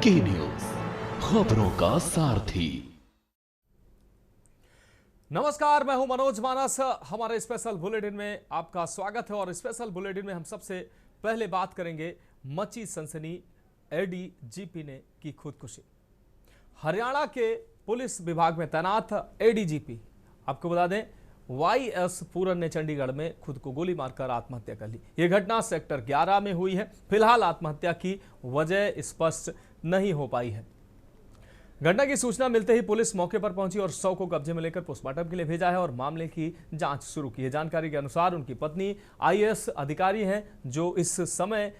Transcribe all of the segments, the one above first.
की न्यूज, खबरों का सारथी। नमस्कार, मैं हूं मनोज मानस। हमारे स्पेशल बुलेटिन में आपका स्वागत है और स्पेशल बुलेटिन में हम सबसे पहले बात करेंगे मची सनसनी, एडीजीपी ने की खुदकुशी। हरियाणा के पुलिस विभाग में तैनात एडीजीपी, आपको बता दें, वाईएस पूरन ने चंडीगढ़ में खुद को गोली मारकर आत्महत्या कर ली। यह घटना सेक्टर 11 में हुई है। फिलहाल आत्महत्या की वजह स्पष्ट नहीं हो पाई है। घटना की सूचना मिलते ही पुलिस मौके पर पहुंची और शव को कब्जे में लेकर पोस्टमार्टम के लिए भेजा है और मामले की जांच शुरू की है। जानकारी के अनुसार उनकी पत्नी आईएएस अधिकारी हैं, जो इस समय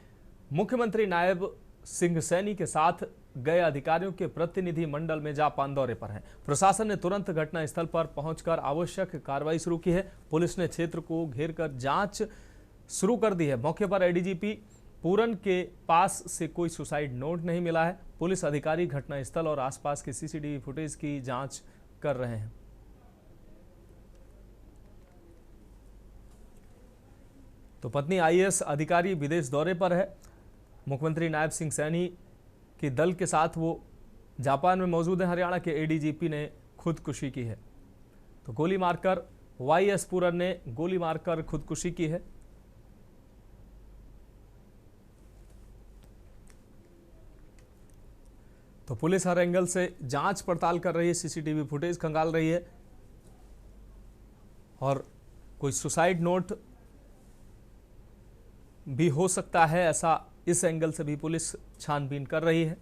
मुख्यमंत्री नायब सिंह सैनी के साथ गए अधिकारियों के प्रतिनिधि मंडल में जापान दौरे पर हैं। प्रशासन ने तुरंत घटनास्थल पर पहुंचकर आवश्यक कार्रवाई शुरू की है। पुलिस ने क्षेत्र को घेरकर जांच शुरू कर दी है। मौके पर एडीजीपी पूरन के पास से कोई सुसाइड नोट नहीं मिला है। पुलिस अधिकारी घटनास्थल और आसपास के सीसीटीवी फुटेज की जांच कर रहे हैं। तो पत्नी आईएएस अधिकारी विदेश दौरे पर है। मुख्यमंत्री नायब सिंह सैनी के दल के साथ वो जापान में मौजूद है। हरियाणा के एडीजीपी ने खुदकुशी की है। तो गोली मारकर वाईएस पूरन ने गोली मारकर खुदकुशी की है। तो पुलिस हर एंगल से जांच पड़ताल कर रही है, सीसीटीवी फुटेज खंगाल रही है और कोई सुसाइड नोट भी हो सकता है, ऐसा इस एंगल से भी पुलिस छानबीन कर रही है।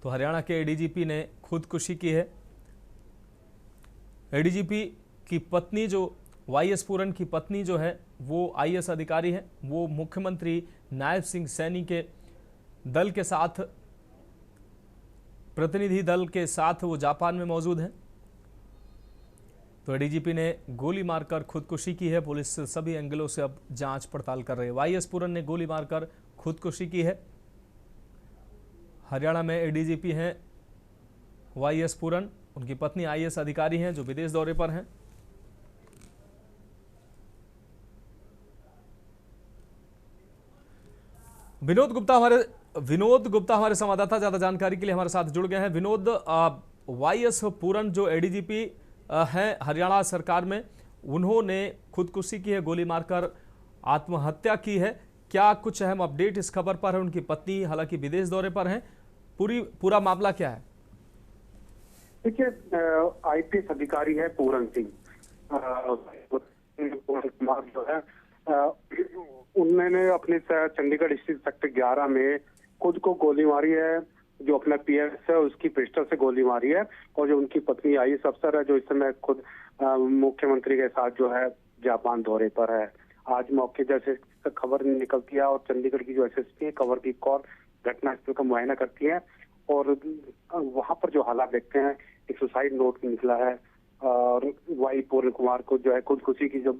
तो हरियाणा के एडीजीपी ने खुदकुशी की है। एडीजीपी की पत्नी, जो वाईएस पूरन की पत्नी जो है, वो आईएएस अधिकारी है। वो मुख्यमंत्री नायब सिंह सैनी के दल के साथ, प्रतिनिधि दल के साथ वो जापान में मौजूद है। तो एडीजीपी ने गोली मारकर खुदकुशी की है। पुलिस सभी एंगलों से अब जांच पड़ताल कर रही है। वाईएस पूरन ने गोली मारकर खुदकुशी की है। हरियाणा में एडीजीपी हैं वाईएस पूरन, उनकी पत्नी आईएएस अधिकारी हैं जो विदेश दौरे पर हैं। विनोद गुप्ता हमारे संवाददाता ज्यादा जानकारी के लिए हमारे साथ जुड़ गए हैं। विनोद, वाईएस पूरन जो एडीजीपी हैं हरियाणा सरकार में, उन्होंने खुदकुशी की है, गोली मारकर आत्महत्या की है। क्या कुछ अहम अपडेट इस खबर पर है? उनकी पत्नी हालांकि विदेश दौरे पर हैं, पूरा मामला क्या है? देखिए, आईपीएस अधिकारी है पूरन सिंह, पूरन कुमार जो है, उन्होंने अपने चंडीगढ़ स्थित सेक्टर 11 में खुद को गोली मारी है। जो अपना पीएस है उसकी पिस्टल से गोली मारी है। और जो उनकी पत्नी आईएएस अफसर है, जो इस समय खुद मुख्यमंत्री के साथ जो है जापान दौरे पर है। आज मौके जैसे खबर निकलती है और चंडीगढ़ की जो एसएसपी है कवर की कॉल घटनास्थल का मुआयना करती है और वहां पर जो हालात देखते हैं, एक सुसाइड नोट निकला है और वाई पूरन कुमार को जो है खुदकुशी की जो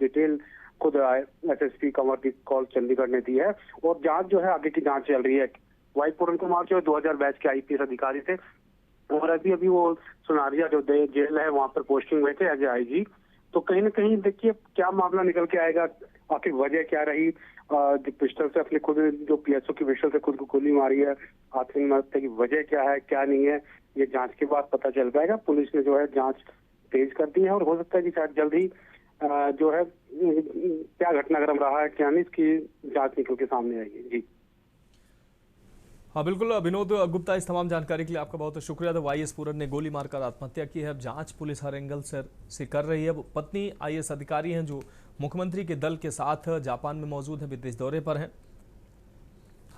डिटेल खुद एसएसपी कंवर की कॉल चंडीगढ़ ने दी है और जांच जो है आगे की जांच चल रही है। वाई पूरन कुमार जो 2000 बैच के आईपीएस अधिकारी थे और अभी वो सुनारिया जो जेल है वहां पर पोस्टिंग हुए थे एज आईजी। तो कहीं ना कहीं देखिए क्या मामला निकल के आएगा, आखिर वजह क्या रही। पिस्टल से अपने खुद जो पीएसओ की पिस्टल से खुद को गोली मारी है, आत्महत्या की वजह क्या है क्या नहीं है, ये जांच के बाद पता चल पाएगा। पुलिस ने जो है जांच तेज कर दी है और हो सकता है कि शायद जल्द ही जो है क्या घटनाक्रम रहा है क्या नहीं, इसकी जांच निकल के सामने आएगी। जी हाँ बिल्कुल विनोद गुप्ता, इस तमाम जानकारी के लिए आपका बहुत शुक्रिया। तो वाईएस पूरन ने गोली मारकर आत्महत्या की है। अब जांच पुलिस हर एंगल से कर रही है। पत्नी आईएएस अधिकारी हैं जो मुख्यमंत्री के दल के साथ जापान में मौजूद है, विदेश दौरे पर हैं।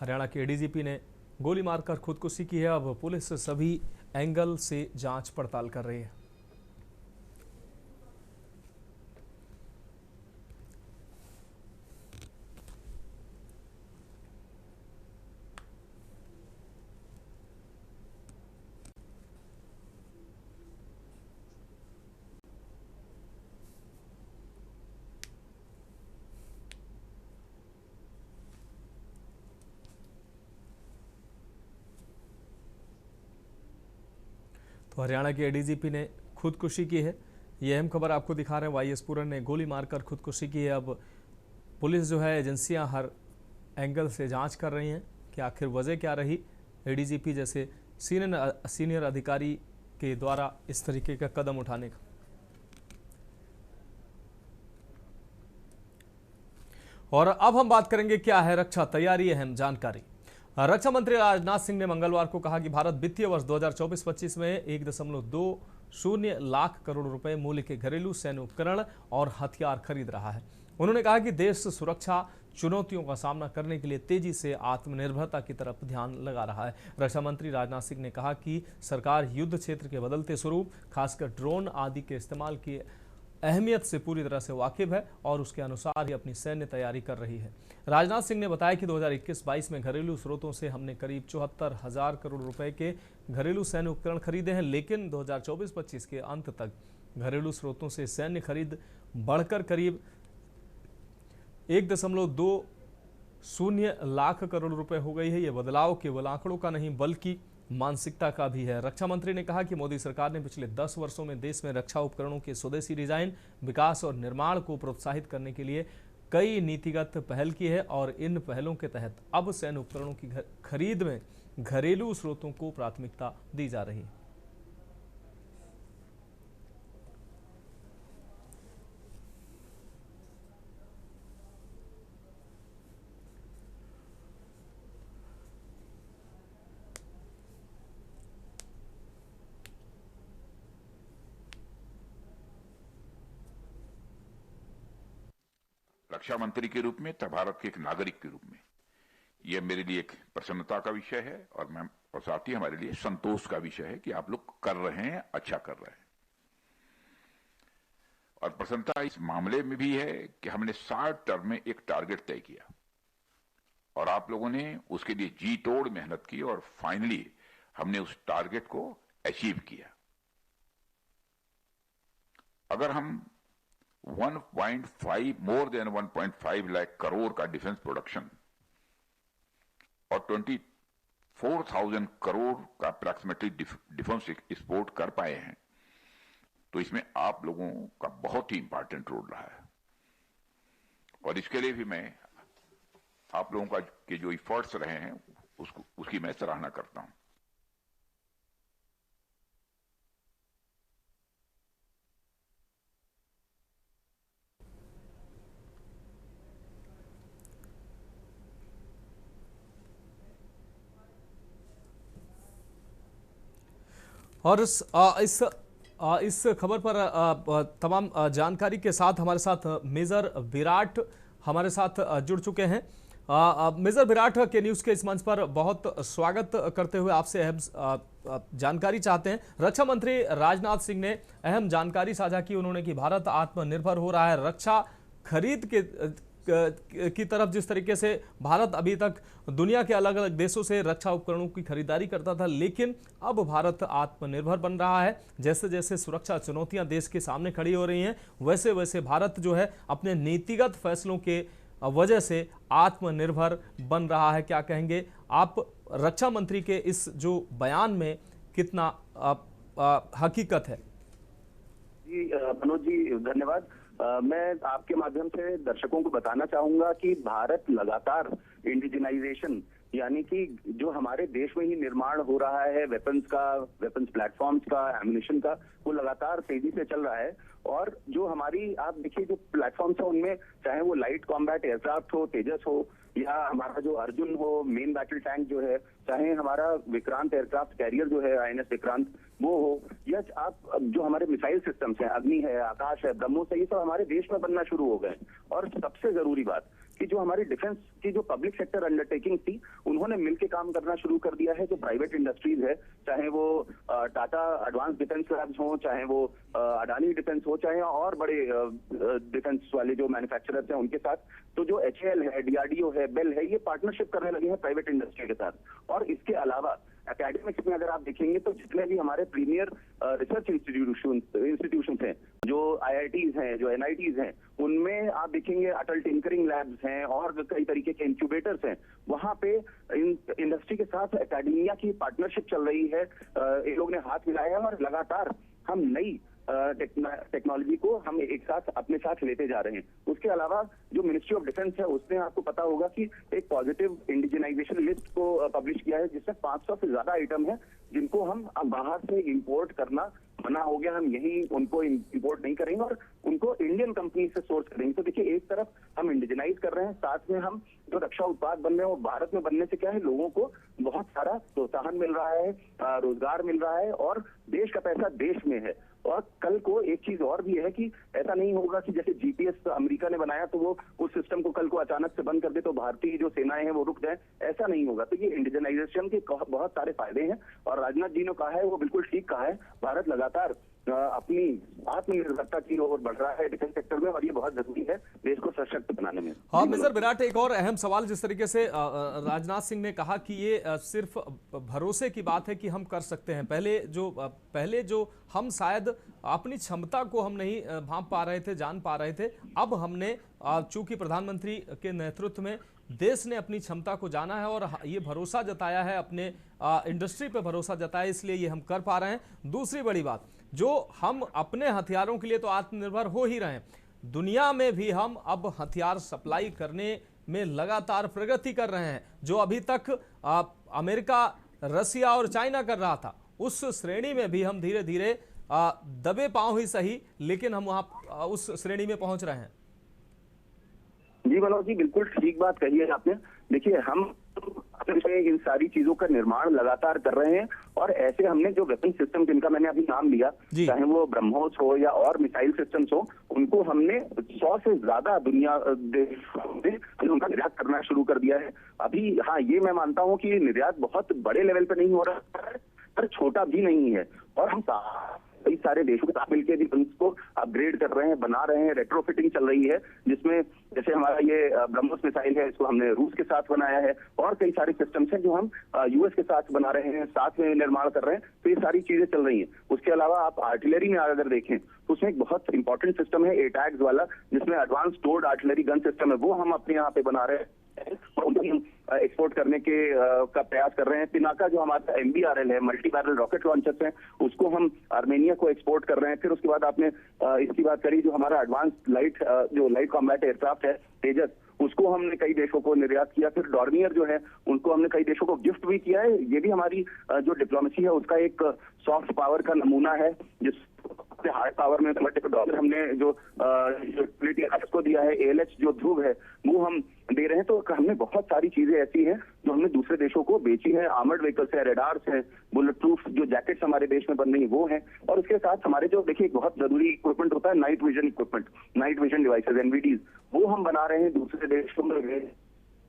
हरियाणा के एडीजीपी ने गोली मारकर खुदकुशी की है। अब पुलिस सभी एंगल से जांच पड़ताल कर रही है। तो हरियाणा के एडीजीपी ने खुदकुशी की है। ये अहम खबर आपको दिखा रहे हैं। वाईएस पूरन ने गोली मारकर खुदकुशी की है। अब पुलिस जो है, एजेंसियां हर एंगल से जांच कर रही हैं कि आखिर वजह क्या रही एडीजीपी जैसे सीनियर अधिकारी के द्वारा इस तरीके का कदम उठाने का। और अब हम बात करेंगे क्या है रक्षा तैयारी, अहम जानकारी। रक्षा मंत्री राजनाथ सिंह ने मंगलवार को कहा कि भारत वित्तीय वर्ष 2024-25 में 1.20 लाख करोड़ रुपए मूल्य के घरेलू सैन्य उपकरण और हथियार खरीद रहा है। उन्होंने कहा कि देश सुरक्षा चुनौतियों का सामना करने के लिए तेजी से आत्मनिर्भरता की तरफ ध्यान लगा रहा है। रक्षा मंत्री राजनाथ सिंह ने कहा कि सरकार युद्ध क्षेत्र के बदलते स्वरूप, खासकर ड्रोन आदि के इस्तेमाल की अहमियत से पूरी तरह से वाकिफ है और उसके अनुसार ही अपनी सैन्य तैयारी कर रही है। राजनाथ सिंह ने बताया कि 2021-22 में घरेलू स्रोतों से हमने करीब 74,000 करोड़ रुपए के घरेलू सैन्य उपकरण खरीदे हैं, लेकिन 2024-25 के अंत तक घरेलू स्रोतों से सैन्य खरीद बढ़कर करीब 1.20 लाख करोड़ रुपए हो गई है। यह बदलाव केवल आंकड़ों का नहीं बल्कि मानसिकता का भी है। रक्षा मंत्री ने कहा कि मोदी सरकार ने पिछले 10 वर्षों में देश में रक्षा उपकरणों के स्वदेशी डिजाइन, विकास और निर्माण को प्रोत्साहित करने के लिए कई नीतिगत पहल की है और इन पहलों के तहत अब सैन्य उपकरणों की खरीद में घरेलू स्रोतों को प्राथमिकता दी जा रही है। रक्षा मंत्री के रूप में तथा भारत के एक नागरिक के रूप में यह मेरे लिए एक प्रसन्नता का विषय है और साथ ही हमारे लिए संतोष का विषय है कि आप लोग कर रहे हैं, अच्छा कर रहे हैं। और प्रसन्नता इस मामले में भी है कि हमने 60 टर्म में एक टारगेट तय किया और आप लोगों ने उसके लिए जी तोड़ मेहनत की और फाइनली हमने उस टारगेट को अचीव किया। अगर हम मोर देन 1.5 लाख करोड़ का डिफेंस प्रोडक्शन और 24,000 करोड़ का अप्रॉक्सिमेटली डिफेंस एक्सपोर्ट कर पाए हैं, तो इसमें आप लोगों का बहुत ही इंपॉर्टेंट रोल रहा है। और इसके लिए भी मैं आप लोगों के जो इफर्ट्स रहे हैं उसकी मैं सराहना करता हूं। और इस खबर पर तमाम जानकारी के साथ हमारे साथ मेजर विराट हमारे साथ जुड़ चुके हैं। मेजर विराट के न्यूज़ के इस मंच पर बहुत स्वागत करते हुए आपसे अहम जानकारी चाहते हैं। रक्षा मंत्री राजनाथ सिंह ने अहम जानकारी साझा की। उन्होंने कि भारत आत्मनिर्भर हो रहा है। रक्षा खरीद की तरफ जिस तरीके से भारत अभी तक दुनिया के अलग अलग देशों से रक्षा उपकरणों की खरीदारी करता था, लेकिन अब भारत आत्मनिर्भर बन रहा है। जैसे जैसे सुरक्षा चुनौतियां देश के सामने खड़ी हो रही हैं, वैसे वैसे भारत जो है अपने नीतिगत फैसलों के वजह से आत्मनिर्भर बन रहा है। क्या कहेंगे आप रक्षा मंत्री के इस जो बयान में, कितना हकीकत है? जी मनोज जी, धन्यवाद। मैं आपके माध्यम से दर्शकों को बताना चाहूंगा कि भारत लगातार इंडिजिनाइजेशन यानी कि जो हमारे देश में ही निर्माण हो रहा है वेपन्स प्लेटफॉर्म्स का, एम्यूनिशन का, वो लगातार तेजी से चल रहा है। और जो हमारी आप देखिए जो प्लेटफॉर्म्स है उनमें चाहे वो लाइट कॉम्बैट एयरक्राफ्ट हो, तेजस हो, या हमारा जो अर्जुन हो मेन बैटल टैंक जो है, चाहे हमारा विक्रांत एयरक्राफ्ट कैरियर जो है INS विक्रांत वो हो, या आप जो हमारे मिसाइल सिस्टम्स हैं, अग्नि है, आकाश है, ब्रह्मोस है, ये सब हमारे देश में बनना शुरू हो गए। और सबसे जरूरी बात कि जो हमारी डिफेंस की जो पब्लिक सेक्टर अंडरटेकिंग थी, उन्होंने मिलकर काम करना शुरू कर दिया है। जो प्राइवेट इंडस्ट्रीज है, चाहे वो टाटा एडवांस डिफेंस लैब्स हो, चाहे वो अडानी डिफेंस हो, चाहे और बड़े डिफेंस वाले जो मैन्युफैक्चरर्स हैं उनके साथ, तो जो HAL है, DRDO है, बेल है, ये पार्टनरशिप करने लगे हैं प्राइवेट इंडस्ट्री के साथ। और इसके अलावा एकेडमिक्स में अगर आप देखेंगे तो जितने भी हमारे प्रीमियर रिसर्च इंस्टीट्यूशन हैं, जो IITs हैं, जो NITs हैं, उनमें आप देखेंगे अटल टिंकरिंग लैब्स हैं और कई तरीके के इंक्यूबेटर्स हैं। वहां पे इंडस्ट्री के साथ एकेडमिया की पार्टनरशिप चल रही है। इन लोग ने हाथ मिलाया है और लगातार हम नई टेक्नोलॉजी को हम एक साथ अपने साथ लेते जा रहे हैं। उसके अलावा जो मिनिस्ट्री ऑफ डिफेंस है उसने, आपको पता होगा कि एक पॉजिटिव इंडिजिनाइजेशन लिस्ट को पब्लिश किया है, जिसमें 500 से ज्यादा आइटम है जिनको हम अब बाहर से इंपोर्ट करना मना हो गया। हम यही उनको इंपोर्ट नहीं करेंगे और उनको इंडियन कंपनी से सोर्स करेंगे। तो देखिए, एक तरफ हम इंडिजिनाइज कर रहे हैं, साथ में हम जो रक्षा उत्पाद बन रहे हैं वो भारत में बनने से क्या है, लोगों को बहुत सारा प्रोत्साहन मिल रहा है, रोजगार मिल रहा है और देश का पैसा देश में है। और कल को एक चीज और भी है कि ऐसा नहीं होगा कि जैसे जीपीएस अमेरिका ने बनाया तो वो उस सिस्टम को कल को अचानक से बंद कर दे तो भारतीय जो सेनाएं हैं वो रुक जाए, ऐसा नहीं होगा। तो ये इंडिजिनाइजेशन के बहुत सारे फायदे हैं और राजनाथ जी ने कहा है, वो बिल्कुल ठीक कहा है, भारत लगातार अपनी आत्मनिर्भरता की ओर बढ़ रहा है डिफेंस सेक्टर में और ये बहुत जरूरी है देश को सशक्त बनाने में। हाँ मेजर विराट, एक और अहम सवाल, जिस तरीके से राजनाथ सिंह ने कहा कि ये सिर्फ भरोसे की बात है कि हम कर सकते हैं। पहले जो हम शायद अपनी क्षमता को हम नहीं भांप पा रहे थे, जान पा रहे थे, अब हमने चूंकि प्रधानमंत्री के नेतृत्व में देश ने अपनी क्षमता को जाना है और ये भरोसा जताया है, अपने इंडस्ट्री पे भरोसा जताया, इसलिए ये हम कर पा रहे हैं। दूसरी बड़ी बात, जो हम अपने हथियारों के लिए तो आत्मनिर्भर हो ही रहे हैं, दुनिया में भी हम अब हथियार सप्लाई करने में लगातार प्रगति कर रहे हैं। जो अभी तक अमेरिका, रसिया और चाइना कर रहा था, उस श्रेणी में भी हम धीरे धीरे दबे पांव ही सही, लेकिन हम वहां उस श्रेणी में पहुंच रहे हैं। जी मनोज जी, बिल्कुल ठीक बात कही है आपने। देखिए, हम इन सारी चीजों का निर्माण लगातार कर रहे हैं और ऐसे हमने जो वेपन सिस्टम जिनका मैंने अभी नाम लिया, चाहे वो ब्रह्मोस हो या और मिसाइल सिस्टम्स हो, उनको हमने 100 से ज्यादा दुनिया में उनका निर्यात करना शुरू कर दिया है अभी। हाँ, ये मैं मानता हूँ कि निर्यात बहुत बड़े लेवल पे नहीं हो रहा है पर छोटा भी नहीं है और हम कई सारे देशों के साथ मिलकर भी उसको अपग्रेड कर रहे हैं, बना रहे हैं। रेट्रोफिटिंग चल रही है जिसमें जैसे हमारा ये ब्रह्मोस मिसाइल है, इसको हमने रूस के साथ बनाया है और कई सारे सिस्टम्स हैं जो हम यूएस के साथ बना रहे हैं, साथ में निर्माण कर रहे हैं। तो ये सारी चीजें चल रही हैं। उसके अलावा आप आर्टिलरी में अगर देखें तो उसमें एक बहुत इंपॉर्टेंट सिस्टम है एटैग्स वाला, जिसमें एडवांस टोर्ड आर्टिलरी गन सिस्टम है, वो हम अपने यहाँ पे बना रहे हैं और उनको हम एक्सपोर्ट करने के का प्रयास कर रहे हैं। पिनाका जो हमारा MBRL है, मल्टी बैरल रॉकेट लॉन्चर्स हैं, उसको हम आर्मेनिया को एक्सपोर्ट कर रहे हैं। फिर उसके बाद आपने इसकी बात करी, जो हमारा एडवांस लाइट कॉम्बैट एयरक्राफ्ट है तेजस, उसको हमने कई देशों को निर्यात किया। फिर डॉर्नियर जो है उनको हमने कई देशों को गिफ्ट भी किया है। ये भी हमारी जो डिप्लोमेसी है उसका एक सॉफ्ट पावर का नमूना है, जिस हार्ड पावर में $1 हमने जो को दिया है। ALH जो ध्रुव है वो हम दे रहे हैं। तो हमने बहुत सारी चीजें ऐसी हैं जो हमने दूसरे देशों को बेची है। आर्मर्ड व्हीकल्स है, रेडार्स हैं, बुलेट प्रूफ जो जैकेट्स हमारे देश में बन रही है वो है। और उसके साथ हमारे जो देखिए एक बहुत जरूरी इक्विपमेंट होता है night vision equipment, night vision devices NVDs, वो हम बना रहे हैं दूसरे देशों में।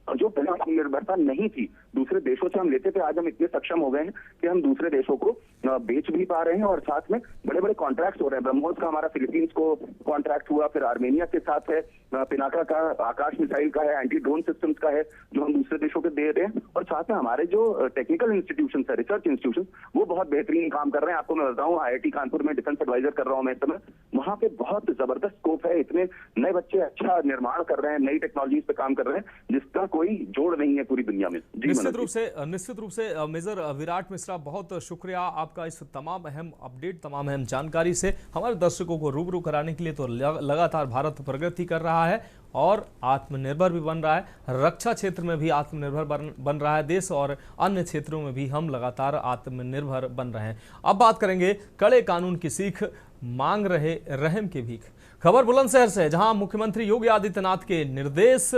और जो पहले आत्मनिर्भरता नहीं थी, दूसरे देशों से हम लेते थे, आज हम इतने सक्षम हो गए हैं कि हम दूसरे देशों को बेच भी पा रहे हैं और साथ में बड़े बड़े कॉन्ट्रैक्ट्स हो रहे हैं। ब्रह्मोस का हमारा फिलीपींस को कॉन्ट्रैक्ट हुआ, फिर आर्मेनिया के साथ है, पिनाका का आकाश मिसाइल का है, एंटी ड्रोन सिस्टम्स का है जो हम दूसरे देशों को दे रहे हैं। और साथ में हमारे जो टेक्निकल इंस्टीट्यूशन है, रिसर्च इंस्टीट्यूशन, वो बहुत बेहतरीन काम कर रहे हैं। आपको मैं बताऊं, IIT कानपुर में डिफेंस एडवाइजर कर रहा हूं मैं इस समय, वहां पे बहुत जबरदस्त स्कोप है। इतने नए बच्चे अच्छा निर्माण कर रहे हैं, नई टेक्नोलॉजीज पे काम कर रहे हैं जिसका कोई जोड़ नहीं है पूरी दुनिया में। निश्चित रूप से मेजर विराट मिश्रा, बहुत शुक्रिया आपका इस तमाम अहम अपडेट, तमाम अहम जानकारी से हमारे दर्शकों को रूबरू कराने के लिए। तो लगातार भारत प्रगति कर रहा है और आत्मनिर्भर भी बन रहा है, रक्षा क्षेत्र में भी आत्मनिर्भर बन रहा है देश और अन्य क्षेत्रों में भी हम लगातार आत्मनिर्भर बन रहे हैं। अब बात करेंगे कड़े कानून की सीख, मांग रहे रहम की भीख। खबर बुलंदशहर से, जहां मुख्यमंत्री योगी आदित्यनाथ के निर्देश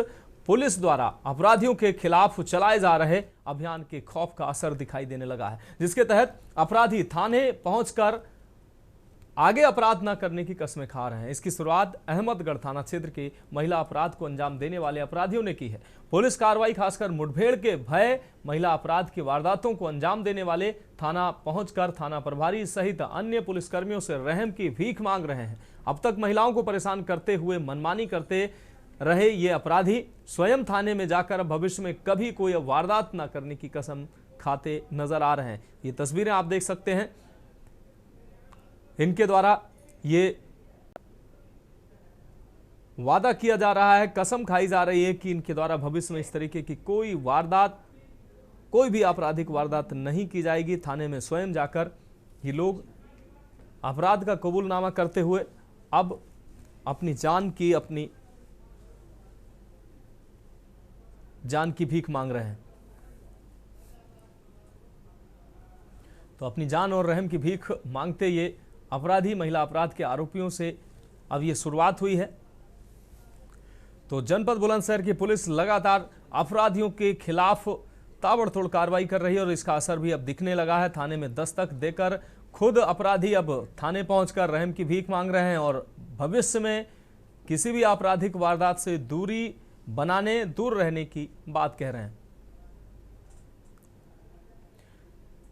पुलिस द्वारा अपराधियों के खिलाफ चलाए जा रहे अभियान के खौफ का असर दिखाई देने लगा है, जिसके तहत अपराधी थाने पहुंचकर आगे अपराध न करने की कस्में खा रहे हैं। इसकी शुरुआत अहमदगढ़ थाना क्षेत्र के महिला अपराध को अंजाम देने वाले अपराधियों ने की है। पुलिस कार्रवाई खासकर मुठभेड़ के भय महिला अपराध की वारदातों को अंजाम देने वाले थाना पहुंचकर थाना प्रभारी सहित अन्य पुलिसकर्मियों से रहम की भीख मांग रहे हैं। अब तक महिलाओं को परेशान करते हुए मनमानी करते रहे ये अपराधी स्वयं थाने में जाकर भविष्य में कभी कोई वारदात न करने की कसम खाते नजर आ रहे हैं। ये तस्वीरें आप देख सकते हैं, इनके द्वारा ये वादा किया जा रहा है, कसम खाई जा रही है कि इनके द्वारा भविष्य में इस तरीके की कोई वारदात, कोई भी आपराधिक वारदात नहीं की जाएगी। थाने में स्वयं जाकर ये लोग अपराध का कबूलनामा करते हुए अब अपनी जान की भीख मांग रहे हैं। तो अपनी जान और रहम की भीख मांगते ये अपराधी महिला अपराध के आरोपियों से अब ये शुरुआत हुई है। तो जनपद बुलंदशहर की पुलिस लगातार अपराधियों के खिलाफ ताबड़तोड़ कार्रवाई कर रही है और इसका असर भी अब दिखने लगा है। थाने में दस्तक देकर खुद अपराधी अब थाने पहुंचकर रहम की भीख मांग रहे हैं और भविष्य में किसी भी आपराधिक वारदात से दूर रहने की बात कह रहे हैं।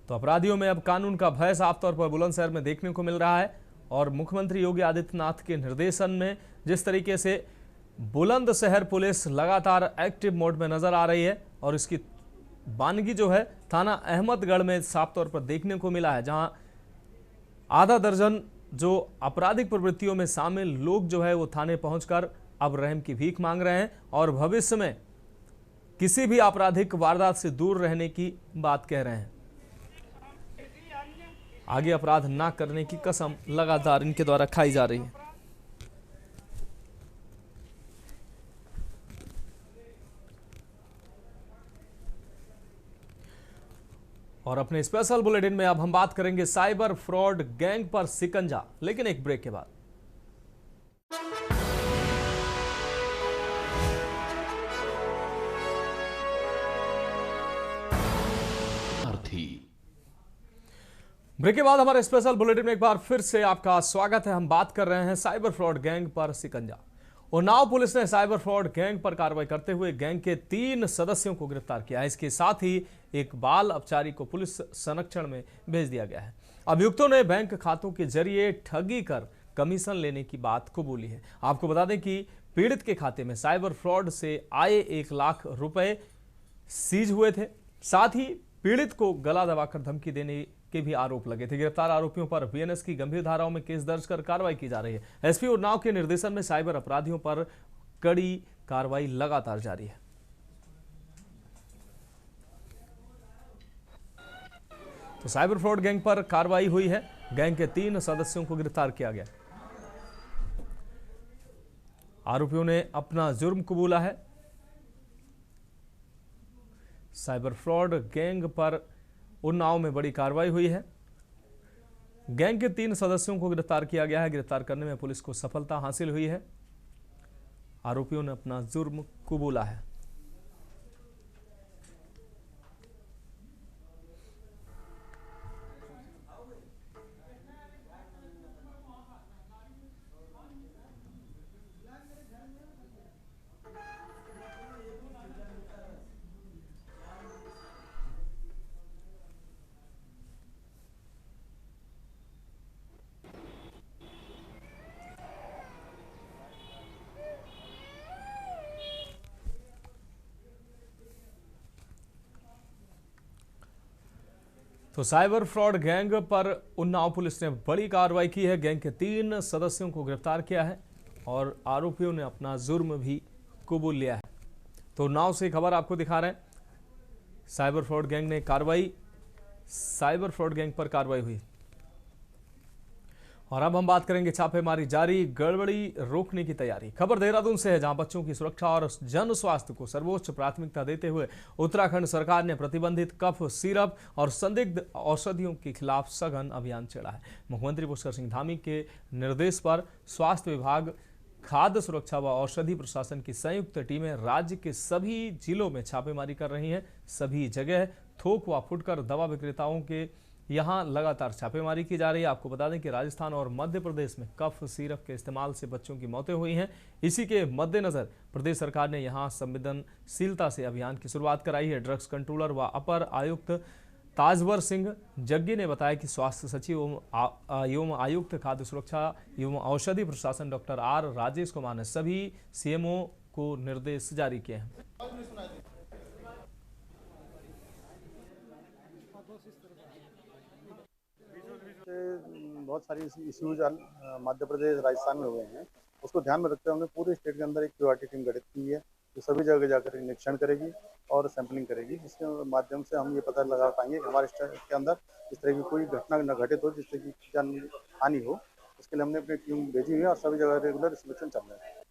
तो अपराधियों में अब कानून का भय साफ तौर पर बुलंदशहर में देखने को मिल रहा है और मुख्यमंत्री योगी आदित्यनाथ के निर्देशन में जिस तरीके से बुलंदशहर पुलिस लगातार एक्टिव मोड में नजर आ रही है और इसकी बानगी जो है थाना अहमदगढ़ में साफ तौर पर देखने को मिला है, जहां आधा दर्जन जो आपराधिक प्रवृत्तियों में शामिल लोग जो है वो थाने पहुंचकर अब रहम की भीख मांग रहे हैं और भविष्य में किसी भी आपराधिक वारदात से दूर रहने की बात कह रहे हैं। आगे अपराध ना करने की कसम लगातार इनके द्वारा खाई जा रही है। और अपने स्पेशल बुलेटिन में अब हम बात करेंगे साइबर फ्रॉड गैंग पर शिकंजा, लेकिन एक ब्रेक के बाद। ब्रेक के बाद हमारे स्पेशल बुलेटिन में एक बार फिर से आपका स्वागत है। हम बात कर रहे हैं साइबर फ्रॉड गैंग पर शिकंजा। उन्नाव पुलिस ने साइबर फ्रॉड गैंग पर कार्रवाई करते हुए गैंग के 3 सदस्यों को गिरफ्तार किया है। इसके साथ ही एक बाल अपचारी को पुलिस संरक्षण में भेज दिया गया है। अभियुक्तों ने बैंक खातों के जरिए ठगी कर कमीशन लेने की बात कबूली है। आपको बता दें कि पीड़ित के खाते में साइबर फ्रॉड से आए 1 लाख रुपए सीज हुए थे। साथ ही पीड़ित को गला दबाकर धमकी देने के भी आरोप लगे थे। गिरफ्तार आरोपियों पर बीएनएस की गंभीर धाराओं में केस दर्ज कर कार्रवाई की जा रही है। एसपी उन्नाव के निर्देशन में साइबर अपराधियों पर कड़ी कार्रवाई लगातार जारी है। तो साइबर फ्रॉड गैंग पर कार्रवाई हुई है। गैंग के 3 सदस्यों को गिरफ्तार किया गया। आरोपियों ने अपना जुर्म कबूला है। साइबर फ्रॉड गैंग पर उन्नाव में बड़ी कार्रवाई हुई है। गैंग के 3 सदस्यों को गिरफ्तार किया गया है। गिरफ्तार करने में पुलिस को सफलता हासिल हुई है। आरोपियों ने अपना जुर्म कबूला है। तो साइबर फ्रॉड गैंग पर उन्नाव पुलिस ने बड़ी कार्रवाई की है। गैंग के 3 सदस्यों को गिरफ्तार किया है और आरोपियों ने अपना जुर्म भी कबूल लिया है। तो उन्नाव से खबर आपको दिखा रहे हैं। साइबर फ्रॉड गैंग पर कार्रवाई हुई। और अब हम बात करेंगे छापेमारी जारी, गड़बड़ी रोकने की तैयारी। खबर देहरादून से है, जहां बच्चों की सुरक्षा और जन स्वास्थ्य को सर्वोच्च प्राथमिकता देते हुए उत्तराखंड सरकार ने प्रतिबंधित कफ सिरप और संदिग्ध औषधियों के खिलाफ सघन अभियान छेड़ा है। मुख्यमंत्री पुष्कर सिंह धामी के निर्देश पर स्वास्थ्य विभाग, खाद्य सुरक्षा व औषधि प्रशासन की संयुक्त टीमें राज्य के सभी जिलों में छापेमारी कर रही हैं। सभी जगह थोक व फुटकर दवा विक्रेताओं के यहां लगातार छापेमारी की जा रही है। आपको बता दें कि राजस्थान और मध्य प्रदेश में कफ सिरप के इस्तेमाल से बच्चों की मौतें हुई हैं। इसी के मद्देनजर प्रदेश सरकार ने यहां संवेदनशीलता से अभियान की शुरुआत कराई है। ड्रग्स कंट्रोलर व अपर आयुक्त ताजवर सिंह जग्गी ने बताया कि स्वास्थ्य सचिव एवं आयुक्त खाद्य सुरक्षा एवं औषधि प्रशासन डॉक्टर आर राजेश कुमार ने सभी सीएमओ को निर्देश जारी किए हैं। बहुत सारी इश्यूज मध्य प्रदेश राजस्थान में हुए हैं, उसको ध्यान में रखते हुए हमने पूरे स्टेट के अंदर एक क्यूआरटी टीम गठित की है जो सभी जगह जाकर निरीक्षण करेगी और सैंपलिंग करेगी, जिसके माध्यम से हम ये पता लगा पाएंगे कि हमारे स्टेट के अंदर इस तरह की कोई घटना न घटित हो जिससे कि जान हानि हो। इसके लिए हमने अपनी टीम भेजी हुई है और सभी जगह रेगुलर इंस्पेक्शन चल रहा है।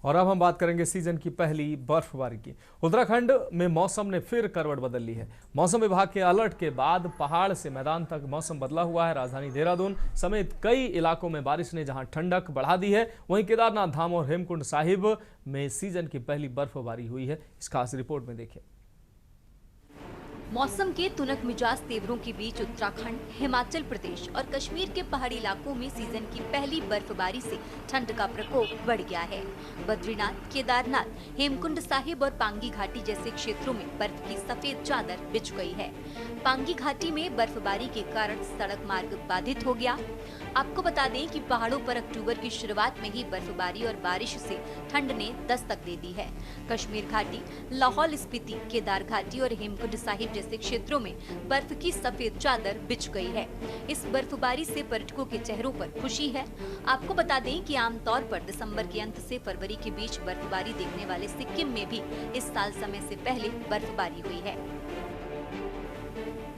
और अब हम बात करेंगे सीजन की पहली बर्फबारी की। उत्तराखंड में मौसम ने फिर करवट बदल ली है। मौसम विभाग के अलर्ट के बाद पहाड़ से मैदान तक मौसम बदला हुआ है। राजधानी देहरादून समेत कई इलाकों में बारिश ने जहां ठंडक बढ़ा दी है, वहीं केदारनाथ धाम और हेमकुंड साहिब में सीजन की पहली बर्फबारी हुई है। इस खास रिपोर्ट में देखिए। मौसम के तुनक मिजाज तेवरों के बीच उत्तराखंड, हिमाचल प्रदेश और कश्मीर के पहाड़ी इलाकों में सीजन की पहली बर्फबारी से ठंड का प्रकोप बढ़ गया है। बद्रीनाथ, केदारनाथ, हेमकुंड साहिब और पांगी घाटी जैसे क्षेत्रों में बर्फ की सफेद चादर बिछ गई है। पांगी घाटी में बर्फबारी के कारण सड़क मार्ग बाधित हो गया। आपको बता दें कि पहाड़ों पर अक्टूबर की शुरुआत में ही बर्फबारी और बारिश से ठंड ने दस्तक दे दी है। कश्मीर घाटी, लाहौल स्पीति, केदार घाटी और हेमकुंड साहिब जैसे क्षेत्रों में बर्फ की सफेद चादर बिछ गई है। इस बर्फबारी से पर्यटकों के चेहरों पर खुशी है। आपको बता दें कि आमतौर पर दिसंबर के अंत से फरवरी के बीच बर्फबारी देखने वाले सिक्किम में भी इस साल समय से पहले बर्फबारी हुई है।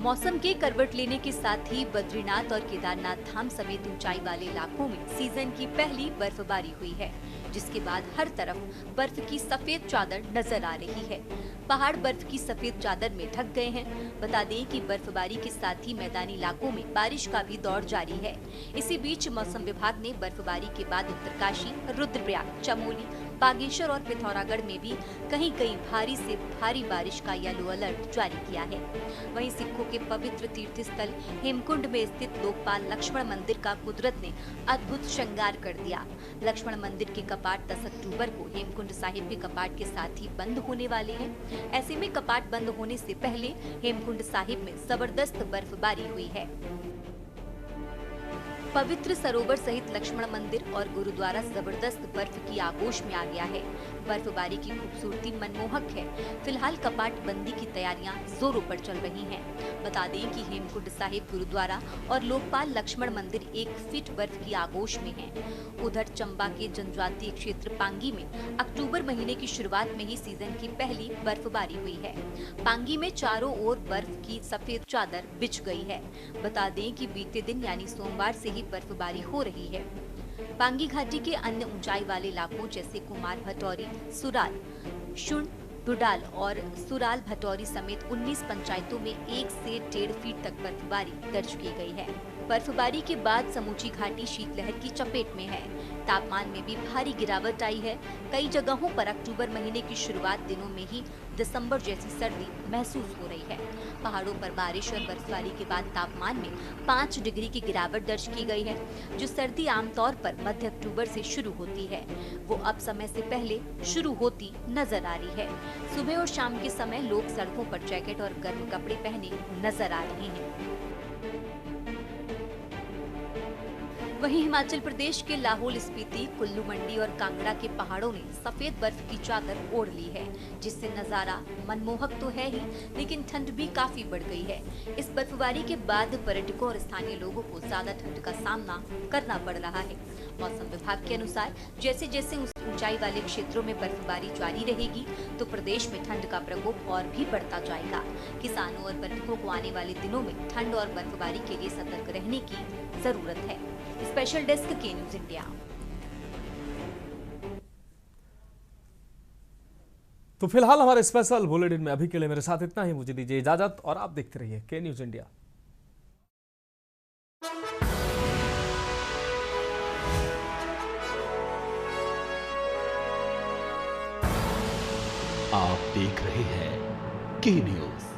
मौसम के करवट लेने के साथ ही बद्रीनाथ और केदारनाथ धाम समेत ऊंचाई वाले इलाकों में सीजन की पहली बर्फबारी हुई है, जिसके बाद हर तरफ बर्फ की सफेद चादर नजर आ रही है। पहाड़ बर्फ की सफेद चादर में ढक गए हैं। बता दें कि बर्फबारी के साथ ही मैदानी इलाकों में बारिश का भी दौर जारी है। इसी बीच मौसम विभाग ने बर्फबारी के बाद उत्तरकाशी, रुद्रप्रयाग, चमोली, बागेश्वर और पिथौरागढ़ में भी कहीं कहीं भारी से भारी बारिश का येलो अलर्ट जारी किया है। वहीं सिखों के पवित्र तीर्थ स्थल हेमकुंड में स्थित लोकपाल लक्ष्मण मंदिर का कुदरत ने अद्भुत श्रृंगार कर दिया। लक्ष्मण मंदिर के कपाट 10 अक्टूबर को हेमकुंड साहिब के कपाट के साथ ही बंद होने वाले हैं। ऐसे में कपाट बंद होने से पहले हेमकुंड साहिब में जबरदस्त बर्फबारी हुई है। पवित्र सरोवर सहित लक्ष्मण मंदिर और गुरुद्वारा जबरदस्त बर्फ की आगोश में आ गया है। बर्फबारी की खूबसूरती मनमोहक है। फिलहाल कपाट बंदी की तैयारियां जोरों पर चल रही हैं। बता दें कि हेमकुंड साहिब गुरुद्वारा और लोकपाल लक्ष्मण मंदिर 1 फीट बर्फ की आगोश में हैं। उधर चंबा के जनजातीय क्षेत्र पांगी में अक्टूबर महीने की शुरुआत में ही सीजन की पहली बर्फबारी हुई है। पांगी में चारों ओर बर्फ की सफेद चादर बिछ गई है। बता दें कि बीते दिन यानी सोमवार से ही बर्फबारी हो रही है। पांगी घाटी के अन्य ऊंचाई वाले इलाकों जैसे कुमार भटौरी, सुराल, शुण, बुडाल और सुराल भटौरी समेत 19 पंचायतों में 1 से 1.5 फीट तक बर्फबारी दर्ज की गई है। बर्फबारी के बाद समूची घाटी शीतलहर की चपेट में है। तापमान में भी भारी गिरावट आई है। कई जगहों पर अक्टूबर महीने की शुरुआत दिनों में ही दिसंबर जैसी सर्दी महसूस हो रही है। पहाड़ों पर बारिश और बर्फबारी के बाद तापमान में 5 डिग्री की गिरावट दर्ज की गई है। जो सर्दी आमतौर पर मध्य अक्टूबर से शुरू होती है, वो अब समय से पहले शुरू होती नजर आ रही है। सुबह और शाम के समय लोग सड़कों पर जैकेट और गर्म कपड़े पहने नजर आ रहे हैं। वहीं हिमाचल प्रदेश के लाहौल स्पीति, कुल्लू मंडी और कांगड़ा के पहाड़ों ने सफेद बर्फ की चादर ओढ़ ली है, जिससे नजारा मनमोहक तो है ही, लेकिन ठंड भी काफी बढ़ गई है। इस बर्फबारी के बाद पर्यटकों और स्थानीय लोगों को ज्यादा ठंड का सामना करना पड़ रहा है। मौसम विभाग के अनुसार जैसे जैसे ऊंचाई वाले क्षेत्रों में बर्फबारी जारी रहेगी, तो प्रदेश में ठंड का प्रकोप और भी बढ़ता जाएगा। किसानों और पर्यटकों को आने वाले दिनों में ठंड और बर्फबारी के लिए सतर्क रहने की जरूरत है। स्पेशल डेस्क के न्यूज इंडिया। तो फिलहाल हमारे स्पेशल बुलेटिन में अभी के लिए मेरे साथ इतना ही। मुझे दीजिए इजाजत और आप देखते रहिए के न्यूज इंडिया। आप देख रहे हैं के न्यूज।